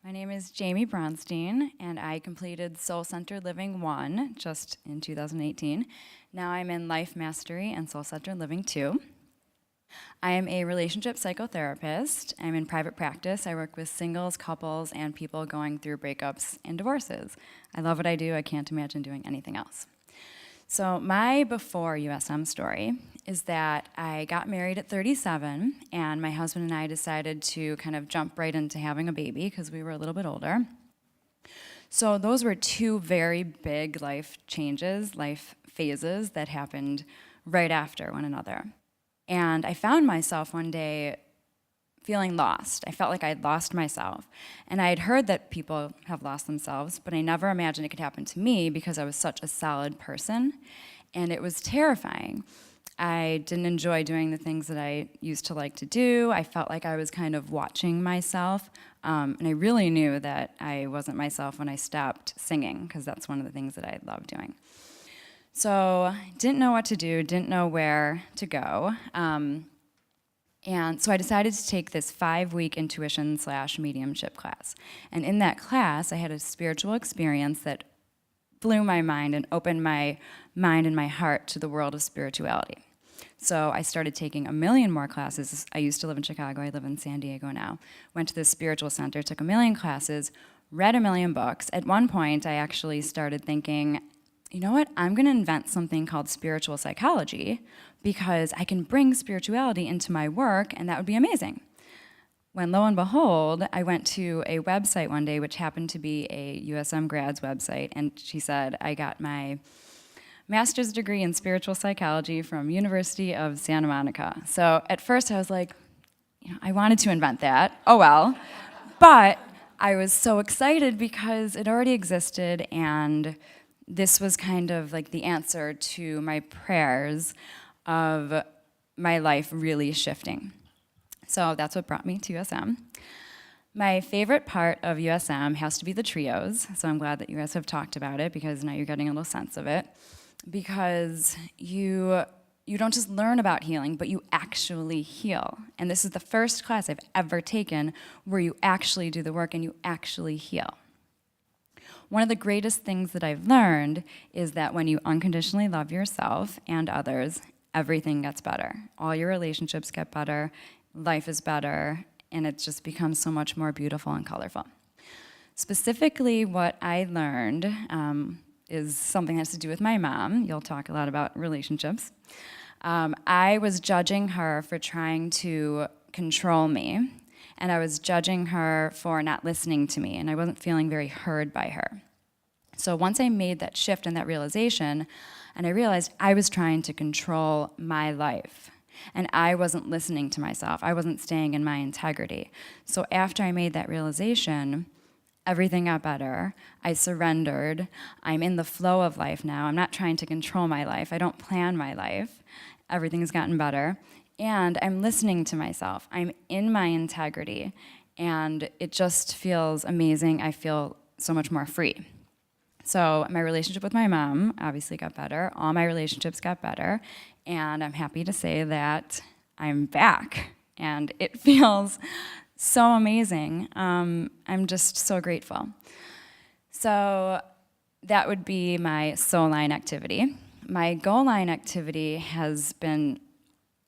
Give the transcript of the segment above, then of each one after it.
My name is Jaime Bronstein, and I completed Soul Centered Living 1 just in 2018. Now I'm in Life Mastery and Soul Centered Living 2. I am a relationship psychotherapist. I'm in private practice. I work with singles, couples, and people going through breakups and divorces. I love what I do. I can't imagine doing anything else. So my before USM story is that I got married at 37, and my husband and I decided to kind of jump right into having a baby because we were a little bit older. So those were two very big life changes, life phases that happened right after one another. And I found myself one day feeling lost. I felt like I'd lost myself. And I had heard that people have lost themselves, but I never imagined it could happen to me because I was such a solid person. And it was terrifying. I didn't enjoy doing the things that I used to like to do. I felt like I was kind of watching myself. And I really knew that I wasn't myself when I stopped singing, because that's one of the things that I love doing. So didn't know what to do, didn't know where to go. And so I decided to take this 5-week intuition/mediumship class. And in that class, I had a spiritual experience that blew my mind and opened my mind and my heart to the world of spirituality. So I started taking a million more classes. I used to live in Chicago. I live in San Diego now. Went to the spiritual center, took a million classes, read a million books. At one point, I actually started thinking, you know what, I'm going to invent something called spiritual psychology because I can bring spirituality into my work, and that would be amazing. When lo and behold, I went to a website one day, which happened to be a USM Grad's website, and she said, I got my master's degree in spiritual psychology from University of Santa Monica. So at first I was like, I wanted to invent that, oh well. But I was so excited because it already existed, and this was kind of like the answer to my prayers of my life really shifting. So that's what brought me to USM. My favorite part of USM has to be the trios, so I'm glad that you guys have talked about it because now you're getting a little sense of it. Because you don't just learn about healing, but you actually heal. And this is the first class I've ever taken where you actually do the work and you actually heal. One of the greatest things that I've learned is that when you unconditionally love yourself and others, everything gets better. All your relationships get better, life is better, and it just becomes so much more beautiful and colorful. Specifically, what I learned is something that has to do with my mom. You'll talk a lot about relationships. I was judging her for trying to control me, and I was judging her for not listening to me, and I wasn't feeling very heard by her. So once I made that shift and that realization, and I realized I was trying to control my life, and I wasn't listening to myself. I wasn't staying in my integrity. So after I made that realization, everything got better. I surrendered. I'm in the flow of life now. I'm not trying to control my life. I don't plan my life. Everything's gotten better. And I'm listening to myself. I'm in my integrity. And it just feels amazing. I feel so much more free. So my relationship with my mom obviously got better. All my relationships got better. And I'm happy to say that I'm back. And it feels so amazing. I'm just so grateful. So that would be my soul line activity. My goal line activity has been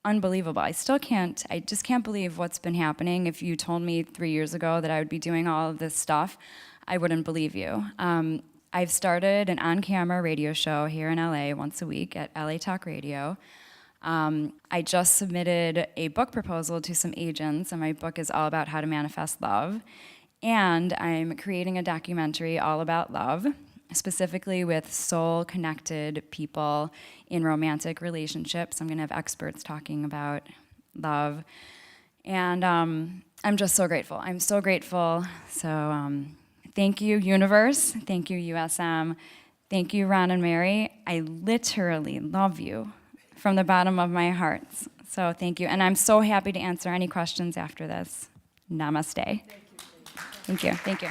unbelievable. I just can't believe what's been happening. If you told me 3 years ago that I would be doing all of this stuff, I wouldn't believe you. I've started an on-camera radio show here in LA once a week at LA Talk Radio. I just submitted a book proposal to some agents, and my book is all about how to manifest love. And I'm creating a documentary all about love, specifically with soul-connected people in romantic relationships. I'm going to have experts talking about love. And I'm just so grateful. I'm so grateful. So thank you, universe. Thank you, USM. Thank you, Ron and Mary. I literally love you from the bottom of my heart. So thank you. And I'm so happy to answer any questions after this. Namaste. Thank you. Thank you.